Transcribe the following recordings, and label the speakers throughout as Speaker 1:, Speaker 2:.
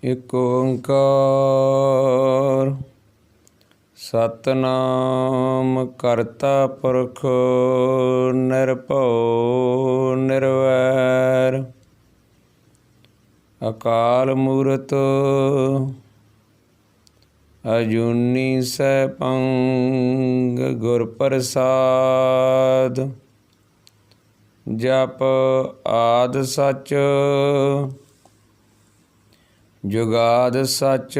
Speaker 1: ਇਕ ਓੰਕਾਰ ਸਤਿਨਾਮ ਕਰਤਾ ਪੁਰਖ ਨਿਰਭਉ ਨਿਰਵੈਰ ਅਕਾਲ ਮੂਰਤ ਅਜੂਨੀ ਸੈਭੰ ਗੁਰ ਪ੍ਰਸਾਦ ਜਪ ਆਦਿ ਸਚ ਜੁਗਾਦ ਸਚ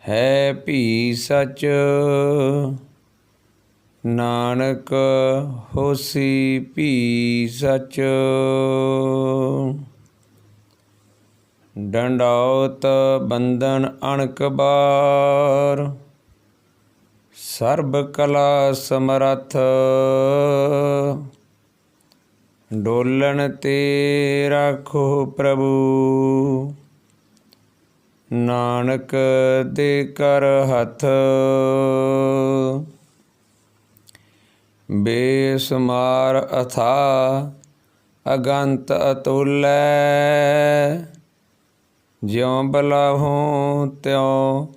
Speaker 1: ਹੈ ਭੀ ਸਚ ਨਾਨਕ ਹੋਸੀ ਭੀ ਸਚ ਡੰਡਾਉਤ ਬੰਧਨ ਅਣਕ ਬਾਰ ਸਰਬ ਕਲਾ ਸਮਰੱਥ ਡੋਲਣ ਤੇ ਰਾਖੋ ਪ੍ਰਭੂ ਨਾਨਕ ਦੇ ਕਰ ਹੱਥ ਬੇਸੁਮਾਰ ਅਥਾਹ ਅਗੰਤ ਅਤੁਲੈ ਜਿਉ ਬਲਾਹੋਂ ਤਿਉ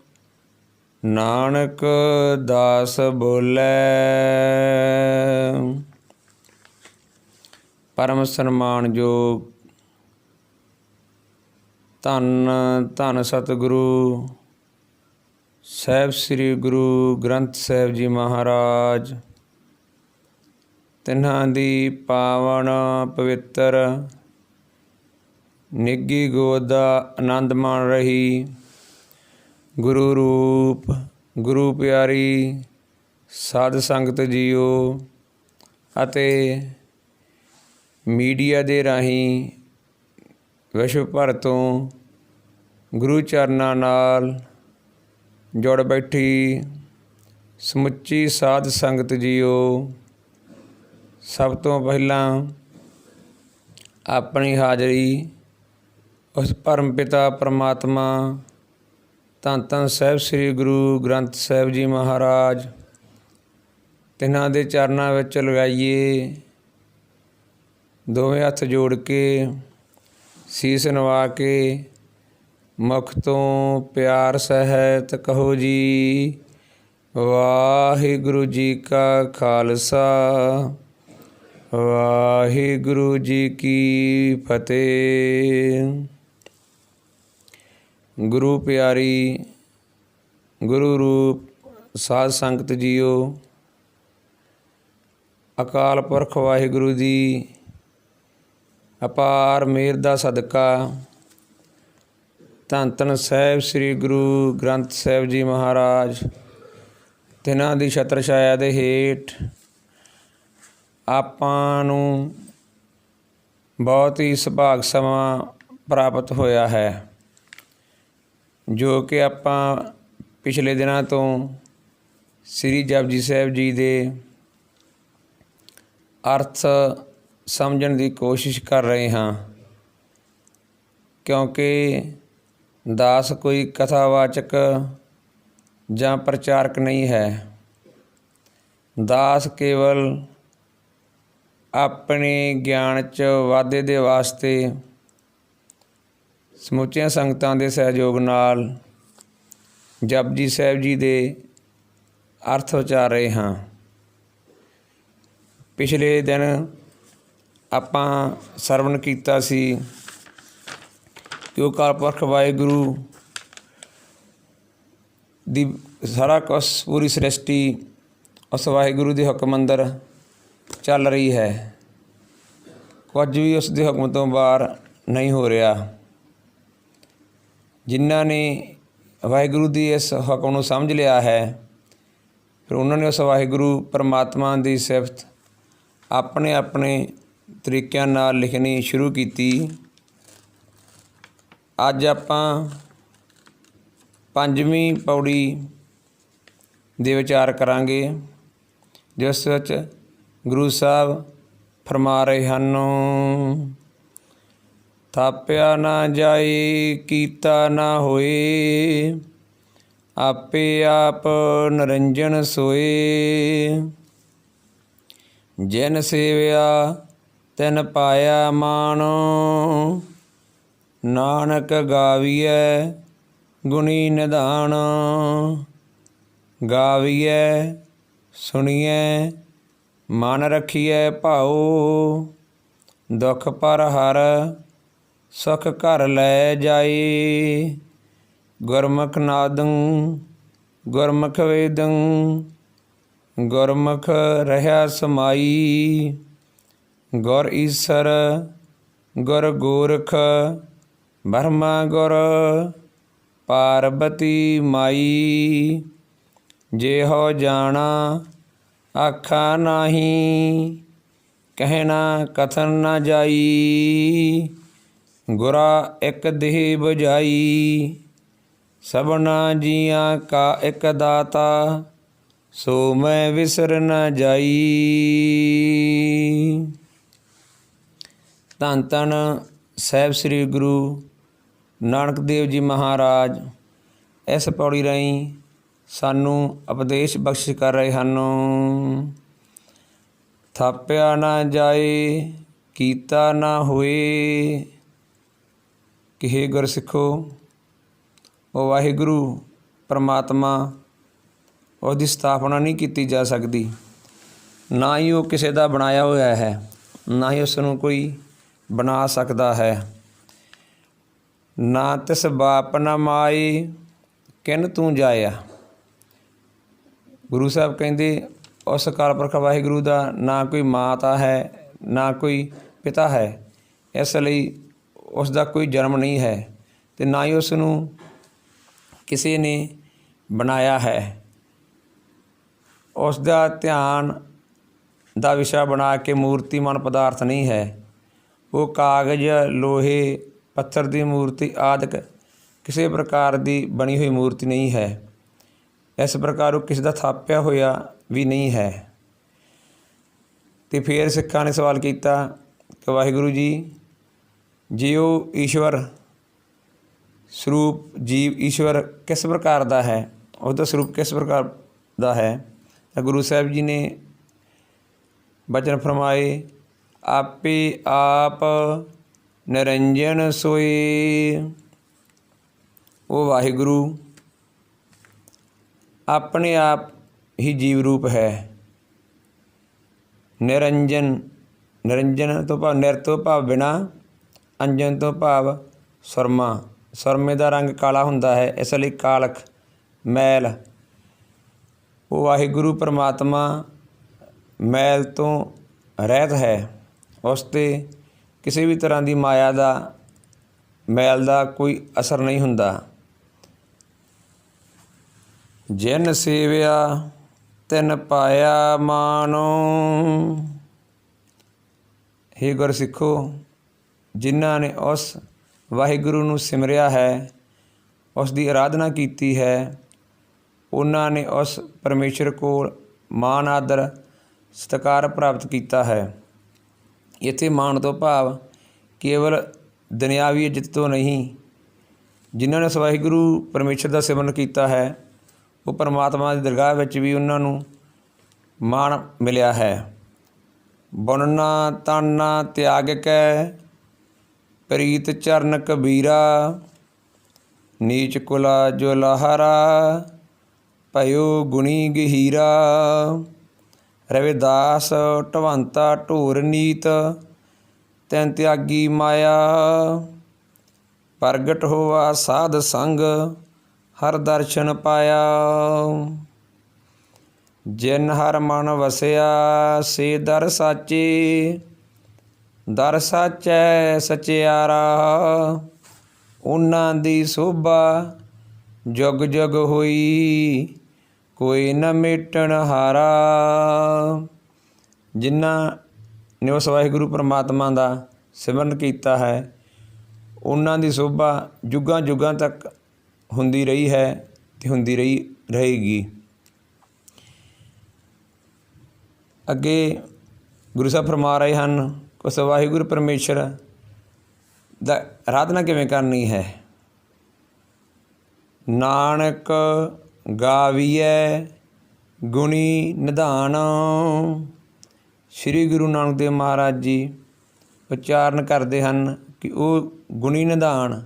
Speaker 1: ਨਾਨਕ ਦਾਸ ਬੋਲੇ। ਪਰਮ ਸਨਮਾਨਯੋਗ ਧੰਨ ਧੰਨ ਸਤਿਗੁਰੂ ਸਾਹਿਬ ਸ੍ਰੀ ਗੁਰੂ ਗ੍ਰੰਥ ਸਾਹਿਬ ਜੀ ਮਹਾਰਾਜ, ਤਿਨ੍ਹਾਂ ਦੀ ਪਾਵਨ ਪਵਿੱਤਰ ਨਿੱਘੀ ਗੋਦ ਦਾ ਆਨੰਦ ਮਾਣ ਰਹੀ ਗੁਰੂ ਰੂਪ ਗੁਰੂ ਪਿਆਰੀ ਸਾਧ ਸੰਗਤ ਜੀਓ ਅਤੇ ਮੀਡੀਆ ਦੇ ਰਾਹੀਂ ਵਿਸ਼ਵ ਭਰ ਤੋਂ ਗੁਰੂ ਚਰਨਾਂ ਨਾਲ ਜੁੜ ਬੈਠੀ ਸਮੁੱਚੀ ਸਾਧ ਸੰਗਤ ਜੀਓ, ਸਭ ਤੋਂ ਪਹਿਲਾਂ ਆਪਣੀ ਹਾਜ਼ਰੀ ਉਸ ਪਰਮ ਪਿਤਾ ਪਰਮਾਤਮਾ ਧੰਨ ਧੰਨ ਸਾਹਿਬ ਸ੍ਰੀ ਗੁਰੂ ਗ੍ਰੰਥ ਸਾਹਿਬ ਜੀ ਮਹਾਰਾਜ, ਤਿਨ੍ਹਾਂ ਦੇ ਚਰਨਾਂ ਵਿੱਚ ਲਗਾਈਏ। ਦੋਵੇਂ ਹੱਥ ਜੋੜ ਕੇ ਸੀਸ ਨਵਾ ਕੇ ਮੁਖ ਤੋਂ ਪਿਆਰ ਸਹਿਤ ਕਹੋ ਜੀ ਵਾਹਿਗੁਰੂ ਜੀ ਕਾ ਖਾਲਸਾ ਵਾਹਿਗੁਰੂ ਜੀ ਕੀ ਫਤਿਹ। ਗੁਰੂ ਪਿਆਰੀ ਗੁਰੂ ਰੂਪ ਸਾਧ ਸੰਗਤ ਜੀਓ, ਅਕਾਲ ਪੁਰਖ ਵਾਹਿਗੁਰੂ ਦੀ ਅਪਾਰ ਮਿਹਰ ਦਾ ਸਦਕਾ ਧੰਨ ਧੰਨ ਸਾਹਿਬ ਸ੍ਰੀ ਗੁਰੂ ਗ੍ਰੰਥ ਸਾਹਿਬ ਜੀ ਮਹਾਰਾਜ, ਤਿਨ੍ਹਾਂ ਦੀ ਛਤਰ ਛਾਇਆ ਦੇ ਹੇਠ ਆਪਾਂ ਨੂੰ ਬਹੁਤ ਹੀ ਸੁਭਾਗ ਸਮਾਂ ਪ੍ਰਾਪਤ ਹੋਇਆ ਹੈ, ਜੋ ਕਿ ਆਪਾਂ ਪਿਛਲੇ ਦਿਨਾਂ ਤੋਂ ਸ੍ਰੀ ਜਪਜੀ ਸਾਹਿਬ ਜੀ ਦੇ ਅਰਥ ਸਮਝਣ ਦੀ ਕੋਸ਼ਿਸ਼ ਕਰ ਰਹੇ ਹਾਂ, ਕਿਉਂਕਿ ਦਾਸ ਕੋਈ ਕਥਾਵਾਚਕ ਜਾਂ ਪ੍ਰਚਾਰਕ ਨਹੀਂ ਹੈ। ਦਾਸ ਕੇਵਲ ਆਪਣੇ ਗਿਆਨ 'ਚ ਵਾਧੇ ਦੇ ਵਾਸਤੇ ਸਮੁੱਚੀਆਂ ਸੰਗਤਾਂ ਦੇ ਸਹਿਯੋਗ ਨਾਲ ਜਪਜੀ ਸਾਹਿਬ ਜੀ ਦੇ ਅਰਥ ਉਚਾਰ ਰਹੇ ਹਾਂ। ਪਿਛਲੇ ਦਿਨ ਆਪਾਂ ਸਰਵਣ ਕੀਤਾ ਸੀ ਕਿ ਉਹ ਅਕਾਲ ਪੁਰਖ ਵਾਹਿਗੁਰੂ ਦੀ ਸਾਰਾ ਕੁਛ ਪੂਰੀ ਸ੍ਰਿਸ਼ਟੀ ਉਸ ਵਾਹਿਗੁਰੂ ਦੇ ਹੁਕਮ ਅੰਦਰ ਚੱਲ ਰਹੀ ਹੈ, ਕੁਝ ਵੀ ਉਸ ਦੇ ਹੁਕਮ ਤੋਂ ਬਾਹਰ ਨਹੀਂ ਹੋ ਰਿਹਾ। ਜਿਨ੍ਹਾਂ ਨੇ ਵਾਹਿਗੁਰੂ ਦੀ ਇਸ ਹੁਕਮ ਨੂੰ ਸਮਝ ਲਿਆ ਹੈ, ਫਿਰ ਉਹਨਾਂ ਨੇ ਉਸ ਵਾਹਿਗੁਰੂ ਪਰਮਾਤਮਾ ਦੀ ਸਿਫਤ ਆਪਣੇ ਆਪਣੇ ਤਰੀਕਿਆਂ ਨਾਲ ਲਿਖਣੀ ਸ਼ੁਰੂ ਕੀਤੀ। ਅੱਜ ਆਪਾਂ ਪੰਜਵੀਂ ਪੌੜੀ ਦੇ ਵਿਚਾਰ ਕਰਾਂਗੇ, ਜਿਸ ਵਿੱਚ ਗੁਰੂ ਸਾਹਿਬ ਫਰਮਾ ਰਹੇ ਹਨ, ਥਾਪਿਆ ਨਾ ਜਾਏ ਕੀਤਾ ਨਾ ਹੋਏ, ਆਪੇ ਆਪ ਨਿਰੰਜਨ ਸੋਏ, ਜਿਨ ਸੇਵਿਆ ਤਿਨ ਪਾਇਆ ਮਾਨ, ਨਾਨਕ ਗਾਵੀਐ ਗੁਣੀ ਨਿਧਾਨ। ਗਾਵੀਐ ਸੁਣੀਐ ਮਨ ਰਖੀਐ ਭਾਉ। ਦੁਖ ਪਰ ਹਰ ਸੁਖ ਘਰ ਲੈ ਜਾਈ। ਗੁਰਮੁਖ ਨਾਦੰ ਗੁਰਮੁਖ ਵੇਦੰ ਗੁਰਮੁਖ ਰਹਿਆ ਸਮਾਈ। ਗੁਰ ਈਸਰ ਗੁਰ ਗੋਰਖ ਬਰਮਾ ਗੁਰ ਪਾਰਬਤੀ ਮਾਈ। ਜਿਹੋ ਜਾਣਾ ਆਖਾ ਨਾਹੀ ਕਹਿਣਾ ਕਥਨ ਨਾ ਜਾਈ। ਗੁਰਾ ਇੱਕ ਦੇਹ ਬੁਝਾਈ ਸਭਨਾ ਜੀਆਂ ਕਾ ਇੱਕ ਦਾਤਾ। ਸੋ ਮੈਂ ਵਿਸਰ ਨਾ ਜਾਈ। ਧੰਨ ਧੰਨ ਸਾਹਿਬ ਸ੍ਰੀ ਗੁਰੂ ਨਾਨਕ ਦੇਵ ਜੀ ਮਹਾਰਾਜ ਇਸ ਪੌੜੀ ਰਾਹੀਂ ਸਾਨੂੰ ਉਪਦੇਸ਼ ਬਖਸ਼ਿਸ਼ ਕਰ ਰਹੇ ਹਨ। ਥਾਪਿਆ ਨਾ ਜਾਏ ਕੀਤਾ ਨਾ ਹੋਏ। ਕਿਹੇ ਗੁਰਸਿੱਖੋ, ਉਹ ਵਾਹਿਗੁਰੂ ਪਰਮਾਤਮਾ ਉਹਦੀ ਸਥਾਪਨਾ ਨਹੀਂ ਕੀਤੀ ਜਾ ਸਕਦੀ, ਨਾ ਹੀ ਉਹ ਕਿਸੇ ਦਾ ਬਣਾਇਆ ਹੋਇਆ ਹੈ, ਨਾ ਹੀ ਉਸ ਨੂੰ ਕੋਈ ਬਣਾ ਸਕਦਾ ਹੈ। ਨਾ ਤਿਸ ਬਾਪ ਨਾ ਮਾਏ ਕਿਨ ਤੂੰ ਜਾਇਆ। ਗੁਰੂ ਸਾਹਿਬ ਕਹਿੰਦੇ ਉਸ ਅਕਾਲ ਪੁਰਖ ਵਾਹਿਗੁਰੂ ਦਾ ਨਾ ਕੋਈ ਮਾਤਾ ਹੈ ਨਾ ਕੋਈ ਪਿਤਾ ਹੈ, ਇਸ ਲਈ ਉਸ ਦਾ ਕੋਈ ਜਨਮ ਨਹੀਂ ਹੈ ਅਤੇ ਨਾ ਹੀ ਉਸ ਨੂੰ ਕਿਸੇ ਨੇ ਬਣਾਇਆ ਹੈ। ਉਸ ਦਾ ਧਿਆਨ ਦਾ ਵਿਸ਼ਾ ਬਣਾ ਕੇ ਮੂਰਤੀਮਾਨ ਪਦਾਰਥ ਨਹੀਂ ਹੈ। ਉਹ ਕਾਗਜ਼ ਲੋਹੇ ਪੱਥਰ ਦੀ ਮੂਰਤੀ ਆਦਿਕ ਕਿਸੇ ਪ੍ਰਕਾਰ ਦੀ ਬਣੀ ਹੋਈ ਮੂਰਤੀ ਨਹੀਂ ਹੈ। ਇਸ ਪ੍ਰਕਾਰ ਉਹ ਕਿਸੇ ਦਾ ਥਾਪਿਆ ਹੋਇਆ ਵੀ ਨਹੀਂ ਹੈ। ਅਤੇ ਫਿਰ ਸਿੱਖਾਂ ਨੇ ਸਵਾਲ ਕੀਤਾ ਕਿ ਵਾਹਿਗੁਰੂ ਜੀ, ਜੇ ਉਹ ਈਸ਼ਵਰ ਸਰੂਪ ਜੀਵ ਈਸ਼ਵਰ ਕਿਸ ਪ੍ਰਕਾਰ ਦਾ ਹੈ, ਉਹਦਾ ਸਰੂਪ ਕਿਸ ਪ੍ਰਕਾਰ ਦਾ ਹੈ, ਤਾਂ ਗੁਰੂ ਸਾਹਿਬ ਜੀ ਨੇ ਬਚਨ ਫਰਮਾਏ, ਆਪੇ ਆਪ ਨਿਰੰਜਨ ਸੋਏ। ਉਹ ਵਾਹਿਗੁਰੂ ਆਪਣੇ ਆਪ ਹੀ ਜੀਵ ਰੂਪ ਹੈ। ਨਿਰੰਜਨ, ਨਿਰੰਜਨ ਤੋਂ ਭਾਵ ਨਿਰ ਤੋਂ ਭਾਵ ਬਿਨਾਂ, ਅੰਜਨ ਤੋਂ ਭਾਵ ਸੁਰਮਾ। ਸੁਰਮੇ ਦਾ ਰੰਗ ਕਾਲਾ ਹੁੰਦਾ ਹੈ, ਇਸ ਲਈ ਕਾਲਖ ਮੈਲ। ਉਹ ਵਾਹਿਗੁਰੂ ਪਰਮਾਤਮਾ ਮੈਲ ਤੋਂ ਰਹਿਤ ਹੈ। ਉਸ 'ਤੇ ਕਿਸੇ ਵੀ ਤਰ੍ਹਾਂ ਦੀ ਮਾਇਆ ਦਾ ਮੈਲ ਦਾ ਕੋਈ ਅਸਰ ਨਹੀਂ ਹੁੰਦਾ। ਜਿਨ ਸੇਵਿਆ ਤਿਨ ਪਾਇਆ ਮਾਨੋ। ਹੇ ਗੁਰਸਿੱਖੋ, ਜਿਨ੍ਹਾਂ ਨੇ ਉਸ ਵਾਹਿਗੁਰੂ ਨੂੰ ਸਿਮਰਿਆ ਹੈ, ਉਸ ਦੀ ਅਰਾਧਨਾ ਕੀਤੀ ਹੈ, ਉਹਨਾਂ ਨੇ ਉਸ ਪਰਮੇਸ਼ਰ ਕੋਲ ਮਾਣ ਆਦਰ ਸਤਿਕਾਰ ਪ੍ਰਾਪਤ ਕੀਤਾ ਹੈ। ਇੱਥੇ ਮਾਣ ਤੋਂ ਭਾਵ ਕੇਵਲ ਦੁਨਿਆਵੀ ਇੱਜ਼ਤ ਤੋਂ ਨਹੀਂ। ਜਿਨ੍ਹਾਂ ਨੇ ਉਸ ਵਾਹਿਗੁਰੂ ਪਰਮੇਸ਼ਰ ਦਾ ਸਿਮਰਨ ਕੀਤਾ ਹੈ, ਉਹ ਪਰਮਾਤਮਾ ਦੀ ਦਰਗਾਹ ਵਿੱਚ ਵੀ ਉਹਨਾਂ ਨੂੰ ਮਾਣ ਮਿਲਿਆ ਹੈ। ਬੁਨਨਾ ਤਾਨਾ ਤਿਆਗ ਕੈ ਪ੍ਰੀਤ ਚਰਨ ਕਬੀਰਾ। ਨੀਚ ਕੁਲਾ ਜੋ ਲਾਹਰਾ ਭਇਓ ਗੁਣੀ ਗਹੀਰਾ। ਰਵਿਦਾਸ ਢਵੰਤਾ ਢੋਰ ਨੀਤ ਤੈਨ ਤਿਆਗੀ ਮਾਇਆ। ਪ੍ਰਗਟ ਹੋਵਾ ਸਾਧ ਸੰਗ ਹਰ ਦਰਸ਼ਨ ਪਾਇਆ। ਜਿਨ ਹਰ ਮਨ ਵਸਿਆ ਸੇ ਦਰ ਸਾਚੇ। ਦਰ ਸਾਚੈ ਸਚਿਆਰਾ। ਉਹਨਾਂ ਦੀ ਸੋਭਾ ਜੁਗ ਜੁਗ ਹੋਈ ਕੋਈ ਨਾ ਮੇਟਣ ਹਾਰਾ। ਜਿਨ੍ਹਾਂ ਨੇ ਉਸ ਵਾਹਿਗੁਰੂ ਪਰਮਾਤਮਾ ਦਾ ਸਿਮਰਨ ਕੀਤਾ ਹੈ, ਉਹਨਾਂ ਦੀ ਸੋਭਾ ਜੁਗਾਂ ਜੁਗਾਂ ਤੱਕ ਹੁੰਦੀ ਰਹੀ ਹੈ ਅਤੇ ਹੁੰਦੀ ਰਹੇਗੀ। ਅੱਗੇ ਗੁਰੂ ਸਾਹਿਬ ਫਰਮਾ ਰਹੇ ਹਨ ਕਿ ਉਸ ਵਾਹਿਗੁਰੂ ਪਰਮੇਸ਼ਰ ਦਾ ਆਰਾਧਨਾ ਕਿਵੇਂ ਕਰਨੀ ਹੈ। ਨਾਨਕ ਗਾਵੀਐ ਗੁਣੀ ਨਿਧਾਨ। ਸ਼੍ਰੀ ਗੁਰੂ ਨਾਨਕ ਦੇਵ ਮਹਾਰਾਜ ਜੀ ਉਚਾਰਨ ਕਰਦੇ ਹਨ ਕਿ ਉਹ ਗੁਣੀ ਨਿਧਾਨ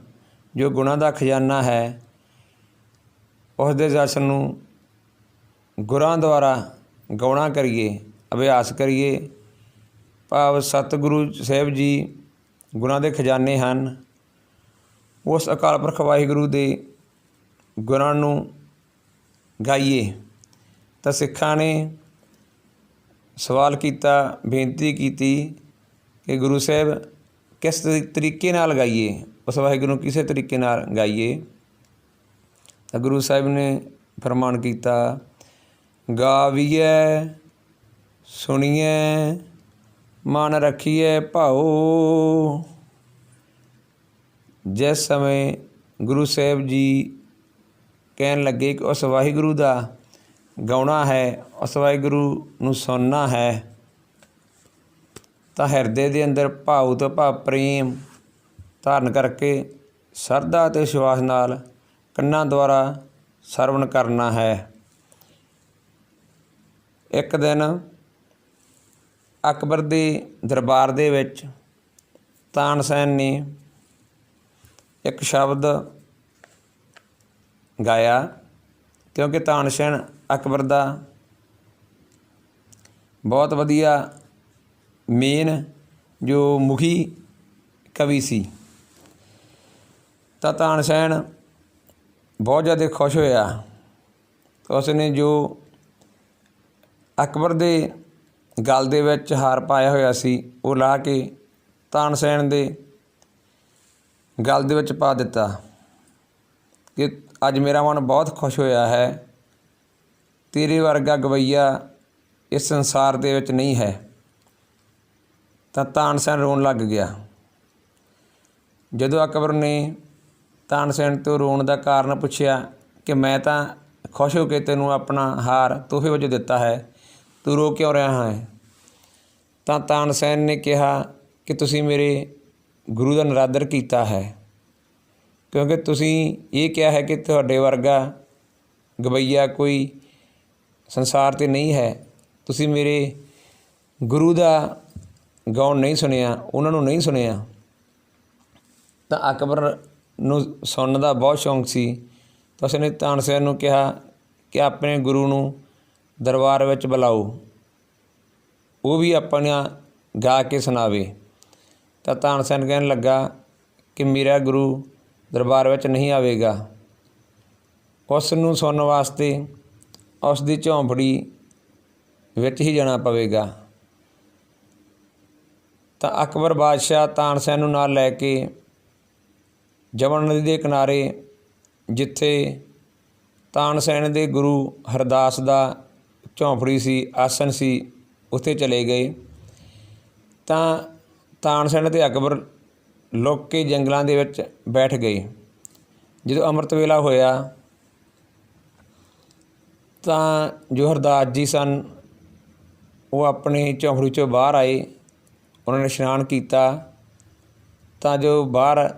Speaker 1: ਜੋ ਗੁਣਾਂ ਦਾ ਖਜ਼ਾਨਾ ਹੈ, ਉਸ ਦੇ ਜਸ਼ਨ ਨੂੰ ਗੁਰਾਂ ਦੁਆਰਾ ਗਾਉਣਾ ਕਰੀਏ, ਅਭਿਆਸ ਕਰੀਏ। ਭਾਵ ਸਤਿਗੁਰੂ ਸਾਹਿਬ ਜੀ ਗੁਣਾਂ ਦੇ ਖਜ਼ਾਨੇ ਹਨ। ਉਸ ਅਕਾਲ ਪੁਰਖ ਵਾਹਿਗੁਰੂ ਦੇ ਗੁਣਾਂ ਨੂੰ ਗਾਈਏ। ਤਾਂ ਸਿੱਖਾਂ ਨੇ ਸਵਾਲ ਕੀਤਾ, ਬੇਨਤੀ ਕੀਤੀ ਕਿ ਗੁਰੂ ਸਾਹਿਬ ਕਿਸ ਤਰੀਕੇ ਨਾਲ ਗਾਈਏ, ਉਸ ਵਾਹਿਗੁਰੂ ਨੂੰ ਕਿਸੇ ਤਰੀਕੇ ਨਾਲ ਗਾਈਏ। ਤਾਂ ਗੁਰੂ ਸਾਹਿਬ ਨੇ ਫਰਮਾਨ ਕੀਤਾ, ਗਾਵੀਐ ਸੁਣੀਐ ਮਨ ਰੱਖੀਐ ਭਾਉ। ਜਿਸ ਸਮੇਂ ਗੁਰੂ ਸਾਹਿਬ ਜੀ ਕਹਿਣ ਲੱਗੇ ਕਿ ਉਸ ਵਾਹਿਗੁਰੂ ਦਾ ਗਾਉਣਾ ਹੈ, ਉਸ ਵਾਹਿਗੁਰੂ ਨੂੰ ਸੁਣਨਾ ਹੈ, ਤਾਂ ਹਿਰਦੇ ਦੇ ਅੰਦਰ ਭਾਵ ਤੋਂ ਭਾਵ ਪ੍ਰੇਮ ਧਾਰਨ ਕਰਕੇ ਸ਼ਰਧਾ ਅਤੇ ਵਿਸ਼ਵਾਸ ਨਾਲ ਕੰਨਾਂ ਦੁਆਰਾ ਸਰਵਣ ਕਰਨਾ ਹੈ। ਇੱਕ ਦਿਨ ਅਕਬਰ ਦੇ ਦਰਬਾਰ ਦੇ ਵਿੱਚ ਤਾਨਸੈਨ ਨੇ ਇੱਕ ਸ਼ਬਦ ਗਾਇਆ, ਕਿਉਂਕਿ ਤਾਨਸੈਨ ਅਕਬਰ ਦਾ ਬਹੁਤ ਵਧੀਆ ਮੇਨ ਜੋ ਮੁਖੀ ਕਵੀ ਸੀ। ਤਾਂ ਤਾਨਸੈਨ ਬਹੁਤ ਜ਼ਿਆਦਾ ਖੁਸ਼ ਹੋਇਆ। ਉਸ ਨੇ ਜੋ ਅਕਬਰ ਦੇ ਗਲ ਦੇ ਵਿੱਚ ਹਾਰ ਪਾਇਆ ਹੋਇਆ ਸੀ ਉਹ ਲਾ ਕੇ ਤਾਨਸੈਨ ਦੇ ਗਲ ਦੇ ਵਿੱਚ ਪਾ ਦਿੱਤਾ ਕਿ ਅੱਜ ਮੇਰਾ ਮਨ ਬਹੁਤ ਖੁਸ਼ ਹੋਇਆ ਹੈ, ਤੇਰੇ ਵਰਗਾ ਗਵਈਆ ਇਸ ਸੰਸਾਰ ਦੇ ਵਿੱਚ ਨਹੀਂ ਹੈ। ਤਾਂ ਤਾਨਸੈਨ ਰੋਣ ਲੱਗ ਗਿਆ। ਜਦੋਂ ਅਕਬਰ ਨੇ ਤਾਨਸੈਨ ਤੋਂ ਰੋਣ ਦਾ ਕਾਰਨ ਪੁੱਛਿਆ ਕਿ ਮੈਂ ਤਾਂ ਖੁਸ਼ ਹੋ ਕੇ ਤੈਨੂੰ ਆਪਣਾ ਹਾਰ ਤੋਹਫੇ ਵਜੋਂ ਦਿੱਤਾ ਹੈ, ਤੂੰ ਰੋ ਕਿਉਂ ਰਿਹਾ ਹੈ? ਤਾਂ ਤਾਨਸੈਨ ਨੇ ਕਿਹਾ ਕਿ ਤੁਸੀਂ ਮੇਰੇ ਗੁਰੂ ਦਾ ਨਿਰਾਦਰ ਕੀਤਾ ਹੈ, ਕਿਉਂਕਿ ਤੁਸੀਂ ਇਹ ਕਿਹਾ ਹੈ ਕਿ ਤੁਹਾਡੇ ਵਰਗਾ ਗਵਈਆ ਕੋਈ ਸੰਸਾਰ 'ਤੇ ਨਹੀਂ ਹੈ। ਤੁਸੀਂ ਮੇਰੇ ਗੁਰੂ ਦਾ ਗਾਉਣ ਨਹੀਂ ਸੁਣਿਆ, ਉਹਨਾਂ ਨੂੰ ਨਹੀਂ ਸੁਣਿਆ। ਤਾਂ ਅਕਬਰ ਨੂੰ ਸੁਣਨ ਦਾ ਬਹੁਤ ਸ਼ੌਂਕ ਸੀ। ਤਾਂ ਉਸਨੇ ਤਾਨਸੈਨ ਨੂੰ ਕਿਹਾ ਕਿ ਆਪਣੇ ਗੁਰੂ ਨੂੰ ਦਰਬਾਰ ਵਿੱਚ ਬੁਲਾਓ, ਉਹ ਵੀ ਆਪਣਾ ਗਾ ਕੇ ਸੁਣਾਵੇ। ਤਾਂ ਤਾਨਸੈਨ ਕਹਿਣ ਲੱਗਾ ਕਿ ਮੇਰਾ ਗੁਰੂ ਦਰਬਾਰ ਵਿੱਚ ਨਹੀਂ ਆਵੇਗਾ, ਉਸ ਨੂੰ ਸੁਣਨ ਵਾਸਤੇ ਉਸ ਦੀ ਝੌਂਪੜੀ ਵਿੱਚ ਹੀ ਜਾਣਾ ਪਵੇਗਾ। ਤਾਂ ਅਕਬਰ ਬਾਦਸ਼ਾਹ ਤਾਨਸੈਨ ਨੂੰ ਨਾਲ ਲੈ ਕੇ ਜਮਨ ਨਦੀ ਦੇ ਕਿਨਾਰੇ, ਜਿੱਥੇ ਤਾਨਸੈਨ ਦੇ ਗੁਰੂ ਹਰਦਾਸ ਦਾ ਝੌਂਪੜੀ ਸੀ, ਆਸਣ ਸੀ, ਉੱਥੇ ਚਲੇ ਗਏ। ਤਾਂ ਤਾਨਸੈਨ ਅਤੇ ਅਕਬਰ ਲੁੱਕ ਕੇ ਜੰਗਲਾਂ ਦੇ ਵਿੱਚ ਬੈਠ ਗਏ। ਜਦੋਂ ਅੰਮ੍ਰਿਤ ਵੇਲਾ ਹੋਇਆ ਤਾਂ ਜੋ ਹਰਦਾਸ ਜੀ ਸਨ ਉਹ ਆਪਣੀ ਝੌਂਪੜੀ 'ਚੋਂ ਬਾਹਰ ਆਏ। ਉਹਨਾਂ ਨੇ ਇਸ਼ਨਾਨ ਕੀਤਾ। ਤਾਂ ਜੋ ਬਾਹਰ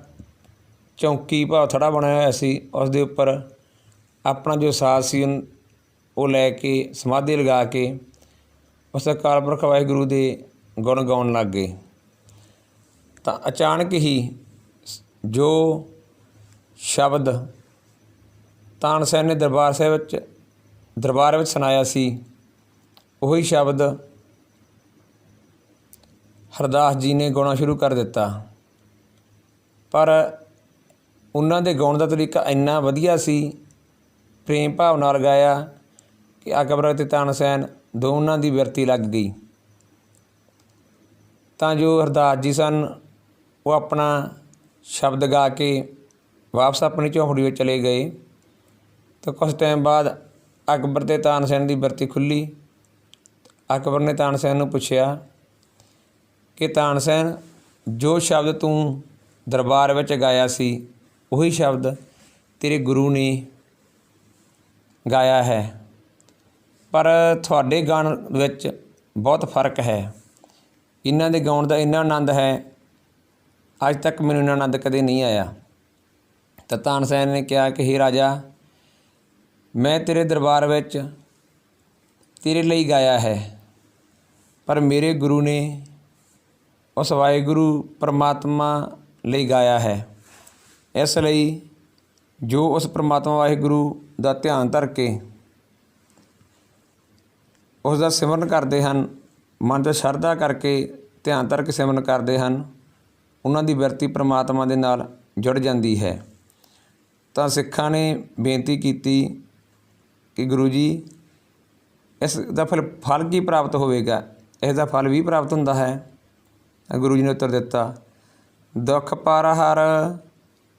Speaker 1: ਚੌਂਕੀ ਭਾਵ ਥੜਾ ਬਣਿਆ ਹੋਇਆ ਸੀ, ਉਸ ਦੇ ਉੱਪਰ ਆਪਣਾ ਜੋ ਸਾਜ਼ ਸੀ ਉਹ ਲੈ ਕੇ ਸਮਾਧੀ ਲਗਾ ਕੇ ਉਸ ਅਕਾਲ ਪੁਰਖ ਵਾਹਿਗੁਰੂ ਦੇ ਗੁਣ ਗਾਉਣ ਲੱਗ ਗਏ। ਤਾਂ ਅਚਾਨਕ ਹੀ ਜੋ ਸ਼ਬਦ ਤਾਨਸੈਨ ਨੇ ਦਰਬਾਰ ਵਿੱਚ ਸੁਣਾਇਆ ਸੀ, ਉਹੀ ਸ਼ਬਦ ਹਰਦਾਸ ਜੀ ਨੇ ਗਾਉਣਾ ਸ਼ੁਰੂ ਕਰ ਦਿੱਤਾ। ਪਰ ਉਹਨਾਂ ਦੇ ਗਾਉਣ ਦਾ ਤਰੀਕਾ ਇੰਨਾ ਵਧੀਆ ਸੀ, ਪ੍ਰੇਮ ਭਾਵ ਨਾਲ ਗਾਇਆ ਕਿ ਅਕਬਰ ਅਤੇ ਤਾਨਸੈਨ ਦੋਨਾਂ ਦੀ ਬਿਰਤੀ ਲੱਗ ਗਈ। ਤਾਂ ਜੋ ਹਰਦਾਸ ਜੀ ਸਨ ਉਹ ਆਪਣਾ ਸ਼ਬਦ ਗਾ ਕੇ ਵਾਪਸ ਆਪਣੀ ਝੌਂਪੜੀ ਵਿੱਚ ਚਲੇ ਗਏ। ਤਾਂ ਕੁਛ ਟਾਈਮ ਬਾਅਦ ਅਕਬਰ ਅਤੇ ਤਾਨਸੈਨ ਦੀ ਬਿਰਤੀ ਖੁੱਲ੍ਹੀ। ਅਕਬਰ ਨੇ ਤਾਨਸੈਨ ਨੂੰ ਪੁੱਛਿਆ ਕਿ ਤਾਨਸੈਨ, ਜੋ ਸ਼ਬਦ ਤੂੰ ਦਰਬਾਰ ਵਿੱਚ ਗਾਇਆ ਸੀ ਉਹੀ ਸ਼ਬਦ ਤੇਰੇ ਗੁਰੂ ਨੇ ਗਾਇਆ ਹੈ, ਪਰ ਤੁਹਾਡੇ ਗਾਣ ਵਿੱਚ ਬਹੁਤ ਫਰਕ ਹੈ। ਇਹਨਾਂ ਦੇ ਗਾਉਣ ਦਾ ਇੰਨਾ ਆਨੰਦ ਹੈ, ਅੱਜ ਤੱਕ ਮੈਨੂੰ ਇੰਨਾ ਆਨੰਦ ਕਦੇ ਨਹੀਂ ਆਇਆ। ਤਾਂ ਤਾਨਸੈਨ ਨੇ ਕਿਹਾ ਕਿ ਹੇ ਰਾਜਾ, ਮੈਂ ਤੇਰੇ ਦਰਬਾਰ ਵਿੱਚ ਤੇਰੇ ਲਈ ਗਾਇਆ ਹੈ, ਪਰ ਮੇਰੇ ਗੁਰੂ ਨੇ ਉਸ ਵਾਹਿਗੁਰੂ ਪਰਮਾਤਮਾ ਲਈ ਗਾਇਆ ਹੈ। ਇਸ ਲਈ ਜੋ ਉਸ ਪਰਮਾਤਮਾ ਵਾਹਿਗੁਰੂ ਦਾ ਧਿਆਨ ਧਰ ਕੇ ਉਸ ਦਾ ਸਿਮਰਨ ਕਰਦੇ ਹਨ, ਮਨ 'ਚ ਸ਼ਰਧਾ ਕਰਕੇ ਧਿਆਨ ਧਰ ਕੇ ਸਿਮਰਨ ਕਰਦੇ ਹਨ, ਉਹਨਾਂ ਦੀ ਬਿਰਤੀ ਪਰਮਾਤਮਾ ਦੇ ਨਾਲ ਜੁੜ ਜਾਂਦੀ ਹੈ। ਤਾਂ ਸਿੱਖਾਂ ਨੇ ਬੇਨਤੀ ਕੀਤੀ ਕਿ ਗੁਰੂ ਜੀ ਇਸ ਦਾ ਫਲ ਕੀ ਪ੍ਰਾਪਤ ਹੋਵੇਗਾ? ਇਸ ਦਾ ਫਲ ਵੀ ਪ੍ਰਾਪਤ ਹੁੰਦਾ ਹੈ। ਤਾਂ ਗੁਰੂ ਜੀ ਨੇ ਉੱਤਰ ਦਿੱਤਾ, ਦੁੱਖ ਪਰ ਹਰ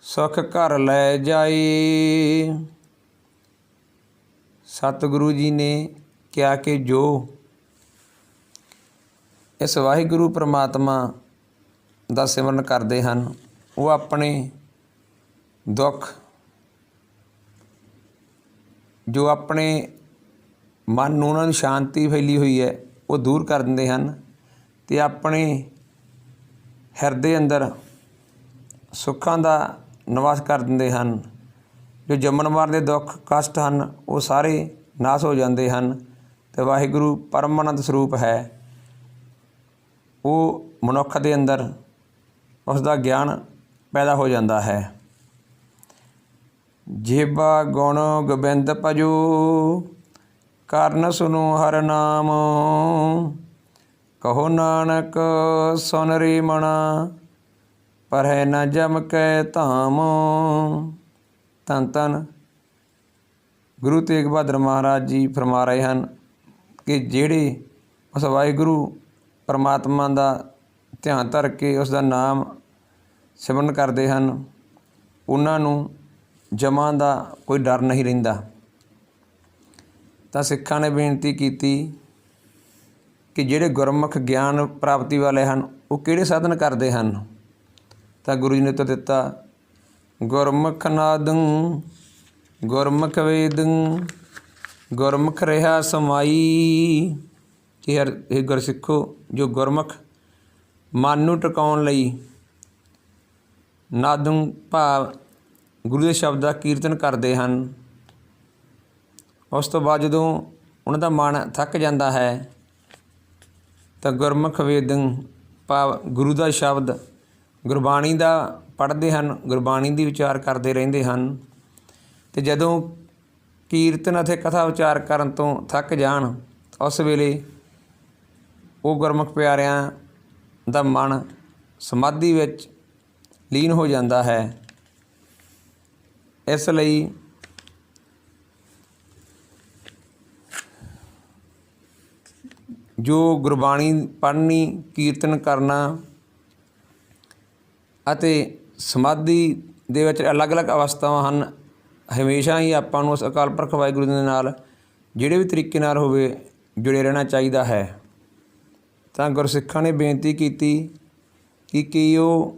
Speaker 1: ਸੁੱਖ ਘਰ ਲੈ ਜਾਈ। ਸਤਿਗੁਰੂ ਜੀ ਨੇ ਕਿਹਾ ਕਿ ਜੋ ਇਸ ਵਾਹਿਗੁਰੂ ਪਰਮਾਤਮਾ ਦਾ ਸਿਮਰਨ ਕਰਦੇ ਹਨ, ਉਹ ਆਪਣੇ ਦੁੱਖ ਜੋ ਆਪਣੇ ਮਨ ਨੂੰ ਉਹਨਾਂ ਨੂੰ ਸ਼ਾਂਤੀ ਫੈਲੀ ਹੋਈ ਹੈ ਉਹ ਦੂਰ ਕਰ ਦਿੰਦੇ ਹਨ ਅਤੇ ਆਪਣੇ ਹਿਰਦੇ ਅੰਦਰ ਸੁੱਖਾਂ ਦਾ ਨਿਵਾਸ ਕਰ ਦਿੰਦੇ ਹਨ। ਜੋ ਜੰਮਣ ਮਰਨ ਦੇ ਦੁੱਖ ਕਸ਼ਟ ਹਨ ਉਹ ਸਾਰੇ ਨਾਸ਼ ਹੋ ਜਾਂਦੇ ਹਨ ਅਤੇ ਵਾਹਿਗੁਰੂ ਪਰਮਾਨੰਦ ਸਰੂਪ ਹੈ। ਉਹ ਮਨੁੱਖ ਦੇ ਅੰਦਰ ਉਸ ਦਾ ਗਿਆਨ ਪੈਦਾ ਹੋ ਜਾਂਦਾ ਹੈ। ਜੇਬਾ ਗੁਣ ਗੋਬਿੰਦ ਭਜੋ ਕਰਨ ਸੁਨੋ ਹਰ ਨਾਮ। ਕਹੋ ਨਾਨਕ ਸੁਨ ਰੇ ਮਣਾ ਪਰਹਿ ਨ ਜਮ ਕੈ ਧਾਮ। ਧੰਨ ਧੰਨ ਗੁਰੂ ਤੇਗ ਬਹਾਦਰ ਮਹਾਰਾਜ ਜੀ ਫਰਮਾ ਰਹੇ ਹਨ ਕਿ ਜਿਹੜੇ ਉਸ ਵਾਹਿਗੁਰੂ ਪਰਮਾਤਮਾ ਦਾ ਧਿਆਨ ਧਰ ਕੇ ਉਸ ਦਾ ਨਾਮ ਸਿਮਰਨ ਕਰਦੇ ਹਨ, ਉਹਨਾਂ ਨੂੰ ਜਮਾਂ ਦਾ ਕੋਈ ਡਰ ਨਹੀਂ ਰਹਿੰਦਾ। ਤਾਂ ਸਿੱਖਾਂ ਨੇ ਬੇਨਤੀ ਕੀਤੀ ਕਿ ਜਿਹੜੇ ਗੁਰਮੁਖ ਗਿਆਨ ਪ੍ਰਾਪਤੀ ਵਾਲੇ ਹਨ ਉਹ ਕਿਹੜੇ ਸਾਧਨ ਕਰਦੇ ਹਨ? ਤਾਂ ਗੁਰੂ ਜੀ ਨੇ ਉੱਤਰ ਦਿੱਤਾ, ਗੁਰਮੁਖ ਨਾਦੰ ਗੁਰਮੁਖ ਵੇਦੰ ਗੁਰਮੁਖ ਰਿਹਾ ਸਮਾਈ। ਇਹ ਗੁਰਸਿੱਖੋ, ਜੋ ਗੁਰਮੁਖ ਮਨ ਨੂੰ ਟਿਕਾਉਣ ਲਈ ਨਾਦੰ ਭਾਵ ਗੁਰੂ ਦੇ ਸ਼ਬਦ ਦਾ ਕੀਰਤਨ ਕਰਦੇ ਹਨ, ਉਸ ਤੋਂ ਬਾਅਦ ਜਦੋਂ ਉਹਨਾਂ ਦਾ ਮਨ ਥੱਕ ਜਾਂਦਾ ਹੈ ਤਾਂ ਗੁਰਮੁਖ ਵੇਦੰ ਭਾਵ ਗੁਰੂ ਦਾ ਸ਼ਬਦ ਗੁਰਬਾਣੀ ਦਾ ਪੜ੍ਹਦੇ ਹਨ, ਗੁਰਬਾਣੀ ਦੀ ਵਿਚਾਰ ਕਰਦੇ ਰਹਿੰਦੇ ਹਨ। ਅਤੇ ਜਦੋਂ ਕੀਰਤਨ ਅਤੇ ਕਥਾ ਵਿਚਾਰ ਕਰਨ ਤੋਂ ਥੱਕ ਜਾਣ ਉਸ ਵੇਲੇ ਉਹ ਗੁਰਮੁਖ ਪਿਆਰਿਆਂ ਦਾ ਮਨ ਸਮਾਧੀ ਵਿੱਚ ਲੀਨ ਹੋ ਜਾਂਦਾ ਹੈ। ਇਸ ਲਈ ਜੋ ਗੁਰਬਾਣੀ ਪੜ੍ਹਨੀ, ਕੀਰਤਨ ਕਰਨਾ ਅਤੇ ਸਮਾਧੀ ਦੇ ਵਿੱਚ ਅਲੱਗ-ਅਲੱਗ ਅਵਸਥਾਵਾਂ ਹਨ। ਹਮੇਸ਼ਾ ਹੀ ਆਪਾਂ ਨੂੰ ਉਸ ਅਕਾਲ ਪੁਰਖ ਵਾਹਿਗੁਰੂ ਦੇ ਨਾਲ ਜਿਹੜੇ ਵੀ ਤਰੀਕੇ ਨਾਲ ਹੋਵੇ ਜੁੜੇ ਰਹਿਣਾ ਚਾਹੀਦਾ ਹੈ। ਤਾਂ ਗੁਰਸਿੱਖਾਂ ਨੇ ਬੇਨਤੀ ਕੀਤੀ ਕਿ ਕੀ ਉਹ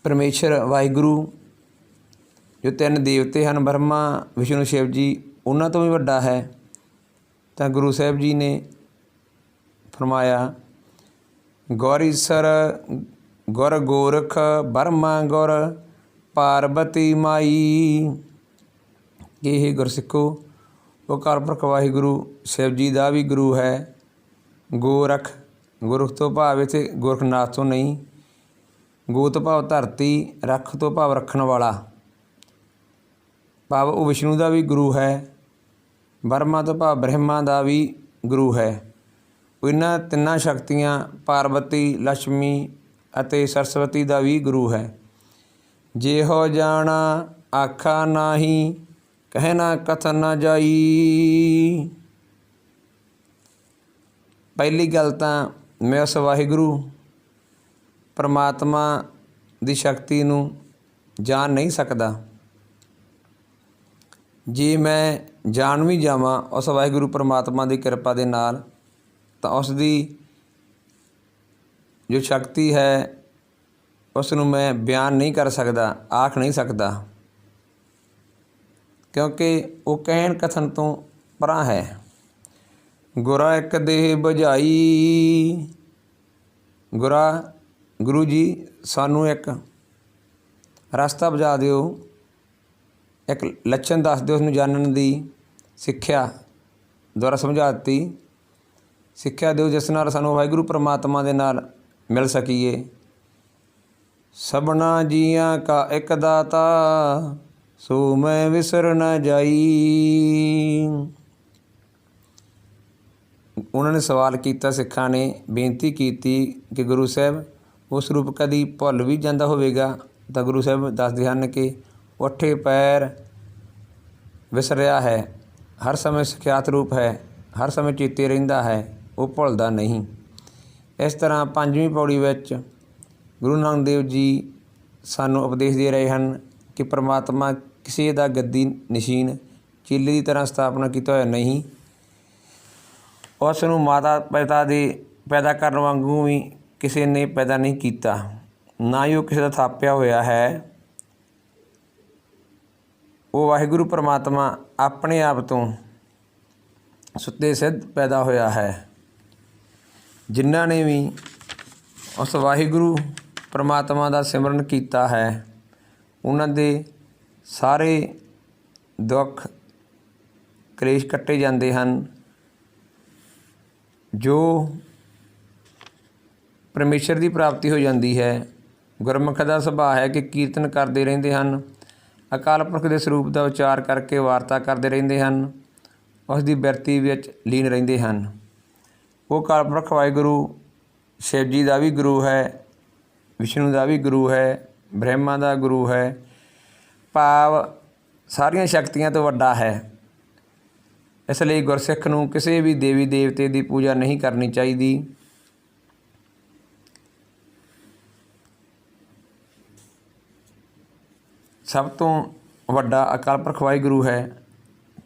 Speaker 1: ਪਰਮੇਸ਼ਰ ਵਾਹਿਗੁਰੂ ਜੋ ਤਿੰਨ ਦੇਵਤੇ ਹਨ, ਬ੍ਰਹਮਾ ਵਿਸ਼ਨੂੰ ਸ਼ਿਵ ਜੀ, ਉਹਨਾਂ ਤੋਂ ਵੀ ਵੱਡਾ ਹੈ? ਤਾਂ ਗੁਰੂ ਸਾਹਿਬ ਜੀ ਨੇ ਫਰਮਾਇਆ, ਗੁਰ ਈਸਰ ਗੁਰ ਗੋਰਖ ਬ੍ਰਹਮਾ ਗੁਰ ਪਾਰਬਤੀ ਮਾਈ। ਇਹ ਗੁਰਸਿੱਖੋ, ਉਹ ਅਕਾਲ ਪੁਰਖ ਵਾਹਿਗੁਰੂ ਸ਼ਿਵ ਜੀ ਦਾ ਵੀ ਗੁਰੂ ਹੈ। ਗੋਰਖ, ਗੁਰਖ ਤੋਂ ਭਾਵ ਇੱਥੇ ਗੋਰਖਨਾਥ ਤੋਂ ਨਹੀਂ, ਗੋ ਤੋਂ ਭਾਵ ਧਰਤੀ, ਰੱਖ ਤੋਂ ਭਾਵ ਰੱਖਣ ਵਾਲਾ, ਭਾਵ ਉਹ ਵਿਸ਼ਨੂੰ ਦਾ ਵੀ ਗੁਰੂ ਹੈ। ਬ੍ਰਹਮਾ ਤੋਂ ਭਾਵ ਬ੍ਰਹਮਾ ਦਾ ਵੀ ਗੁਰੂ ਹੈ। ਇਹਨਾਂ ਤਿੰਨਾਂ ਸ਼ਕਤੀਆਂ ਪਾਰਵਤੀ, ਲక్ష్ਮੀ ਅਤੇ ਸਰਸਵਤੀ ਦਾ ਵੀ ਗੁਰੂ ਹੈ। ਜਿਹੋ ਜਾਣਾ ਆਖਾ ਨਾਹੀ ਕਹਿਣਾ ਕਥਨ ਨਾ ਜਾਈ। ਪਹਿਲੀ ਗੱਲ ਤਾਂ ਮੈਂ ਉਸ ਵਾਹਿਗੁਰੂ ਪਰਮਾਤਮਾ ਦੀ ਸ਼ਕਤੀ ਨੂੰ ਜਾਣ ਨਹੀਂ ਸਕਦਾ। ਜੇ ਮੈਂ ਜਾਣ ਵੀ ਜਾਵਾਂ ਉਸ ਵਾਹਿਗੁਰੂ ਪਰਮਾਤਮਾ ਦੀ ਕਿਰਪਾ ਦੇ ਨਾਲ, ਤਾਂ ਉਸ ਦੀ ਜੋ ਸ਼ਕਤੀ ਹੈ ਉਸ ਨੂੰ ਮੈਂ ਬਿਆਨ ਨਹੀਂ ਕਰ ਸਕਦਾ, ਆਖ ਨਹੀਂ ਸਕਦਾ, ਕਿਉਂਕਿ ਉਹ ਕਹਿਣ ਕਥਨ ਤੋਂ ਪਰਾਂ ਹੈ। ਗੁਰਾ ਇੱਕ ਦੇਹ ਬੁਝਾਈ। ਗੁਰੂ ਜੀ ਸਾਨੂੰ ਇੱਕ ਰਸਤਾ ਬੁਝਾ ਦਿਓ, ਇੱਕ ਲੱਛਣ ਦੱਸ ਦਿਓ, ਉਸਨੂੰ ਜਾਣਨ ਦੀ ਸਿੱਖਿਆ ਦੁਆਰਾ ਸਮਝਾ ਦਿੱਤੀ। ਸਿੱਖਿਆ ਦਿਓ ਜਿਸ ਨਾਲ ਸਾਨੂੰ ਵਾਹਿਗੁਰੂ ਪ੍ਰਮਾਤਮਾ ਦੇ ਨਾਲ ਮਿਲ ਸਕੀਏ। ਸਭਨਾ ਜੀਆਂ ਕਾ ਇੱਕ ਦਾਤਾ, ਸੋ ਮੈਂ ਵਿਸਰ ਨਾ ਜਾਈ। ਉਹਨਾਂ ਨੇ ਸਵਾਲ ਕੀਤਾ, ਸਿੱਖਾਂ ਨੇ ਬੇਨਤੀ ਕੀਤੀ ਕਿ ਗੁਰੂ ਸਾਹਿਬ ਉਸ ਰੂਪ ਕਦੀ ਭੁੱਲ ਵੀ ਜਾਂਦਾ ਹੋਵੇਗਾ ਤਾਂ ਗੁਰੂ ਸਾਹਿਬ ਦੱਸਦੇ ਹਨ ਕਿ ਉੱਠੇ ਪੈਰ ਵਿਸਰਿਆ ਹੈ, ਹਰ ਸਮੇਂ ਸਿਖਿਆਤ ਰੂਪ ਹੈ, ਹਰ ਸਮੇਂ ਚੇਤੇ ਰਹਿੰਦਾ ਹੈ, ਉਹ ਭੁੱਲਦਾ ਨਹੀਂ। ਇਸ ਤਰ੍ਹਾਂ 5ਵੀਂ ਪੌੜੀ ਵਿੱਚ ਗੁਰੂ ਨਾਨਕ ਦੇਵ ਜੀ ਸਾਨੂੰ ਉਪਦੇਸ਼ ਦੇ ਰਹੇ ਹਨ ਕਿ ਪ੍ਰਮਾਤਮਾ ਕਿਸੇ ਦਾ ਗੱਦੀ ਨਸ਼ੀਨ ਚੇਲੇ ਦੀ ਤਰ੍ਹਾਂ ਸਥਾਪਨਾ ਕੀਤਾ ਹੋਇਆ ਨਹੀਂ। ਉਸ ਨੂੰ ਮਾਤਾ ਪਿਤਾ ਦੇ ਪੈਦਾ ਕਰਨ ਵਾਂਗੂ ਵੀ ਕਿਸੇ ਨੇ ਪੈਦਾ ਨਹੀਂ ਕੀਤਾ, ਨਾ ਹੀ ਉਹ ਕਿਸੇ ਦਾ ਥਾਪਿਆ ਹੋਇਆ ਹੈ। ਉਹ ਵਾਹਿਗੁਰੂ ਪ੍ਰਮਾਤਮਾ ਆਪਣੇ ਆਪ ਤੋਂ ਸੁੱਤੇ ਸਿੱਧ ਪੈਦਾ ਹੋਇਆ ਹੈ। ਜਿਨ੍ਹਾਂ ਨੇ ਵੀ ਉਸ ਵਾਹਿਗੁਰੂ ਪ੍ਰਮਾਤਮਾ ਦਾ ਸਿਮਰਨ ਕੀਤਾ ਹੈ, ਉਹਨਾਂ ਦੇ ਸਾਰੇ ਦੁੱਖ ਕਲੇਸ਼ ਕੱਟੇ ਜਾਂਦੇ ਹਨ। ਜੋ ਪਰਮੇਸ਼ਰ ਦੀ ਪ੍ਰਾਪਤੀ ਹੋ ਜਾਂਦੀ ਹੈ। ਗੁਰਮੁਖ ਦਾ ਸੁਭਾਅ ਹੈ ਕਿ ਕੀਰਤਨ ਕਰਦੇ ਰਹਿੰਦੇ ਹਨ, ਅਕਾਲ ਪੁਰਖ ਦੇ ਸਰੂਪ ਦਾ ਉਚਾਰ ਕਰਕੇ ਵਾਰਤਾ ਕਰਦੇ ਰਹਿੰਦੇ ਹਨ, ਉਸ ਦੀ ਬਿਰਤੀ ਵਿੱਚ ਲੀਨ ਰਹਿੰਦੇ ਹਨ। ਉਹ ਅਕਾਲ ਪੁਰਖ ਵਾਹਿਗੁਰੂ ਸ਼ਿਵ ਜੀ ਦਾ ਵੀ ਗੁਰੂ ਹੈ, ਵਿਸ਼ਨੂੰ ਦਾ ਵੀ ਗੁਰੂ ਹੈ, ਬ੍ਰਹਮਾ ਦਾ ਗੁਰੂ ਹੈ, ਭਾਵ ਸਾਰੀਆਂ ਸ਼ਕਤੀਆਂ ਤੋਂ ਵੱਡਾ ਹੈ। ਇਸ ਲਈ ਗੁਰਸਿੱਖ ਨੂੰ ਕਿਸੇ ਵੀ ਦੇਵੀ ਦੇਵਤੇ ਦੀ ਪੂਜਾ ਨਹੀਂ ਕਰਨੀ ਚਾਹੀਦੀ। ਸਭ ਤੋਂ ਵੱਡਾ ਅਕਾਲ ਪੁਰਖ ਵਾਹਿਗੁਰੂ ਹੈ,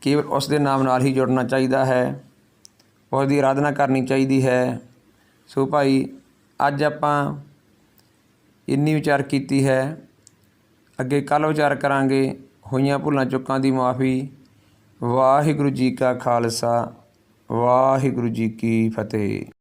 Speaker 1: ਕੇਵਲ ਉਸ ਦੇ ਨਾਮ ਨਾਲ ਹੀ ਜੁੜਨਾ ਚਾਹੀਦਾ ਹੈ, ਉਸ ਦੀ ਆਰਾਧਨਾ ਕਰਨੀ ਚਾਹੀਦੀ ਹੈ। ਸੋ ਭਾਈ, ਅੱਜ ਆਪਾਂ ਇੰਨੀ ਵਿਚਾਰ ਕੀਤੀ ਹੈ, ਅੱਗੇ ਕੱਲ੍ਹ ਵਿਚਾਰ ਕਰਾਂਗੇ। ਹੋਈਆਂ ਭੁੱਲਾਂ ਚੁੱਕਾਂ ਦੀ ਮੁਆਫੀ। ਵਾਹਿਗੁਰੂ ਜੀ ਕਾ ਖਾਲਸਾ, ਵਾਹਿਗੁਰੂ ਜੀ ਕੀ ਫਤਿਹ।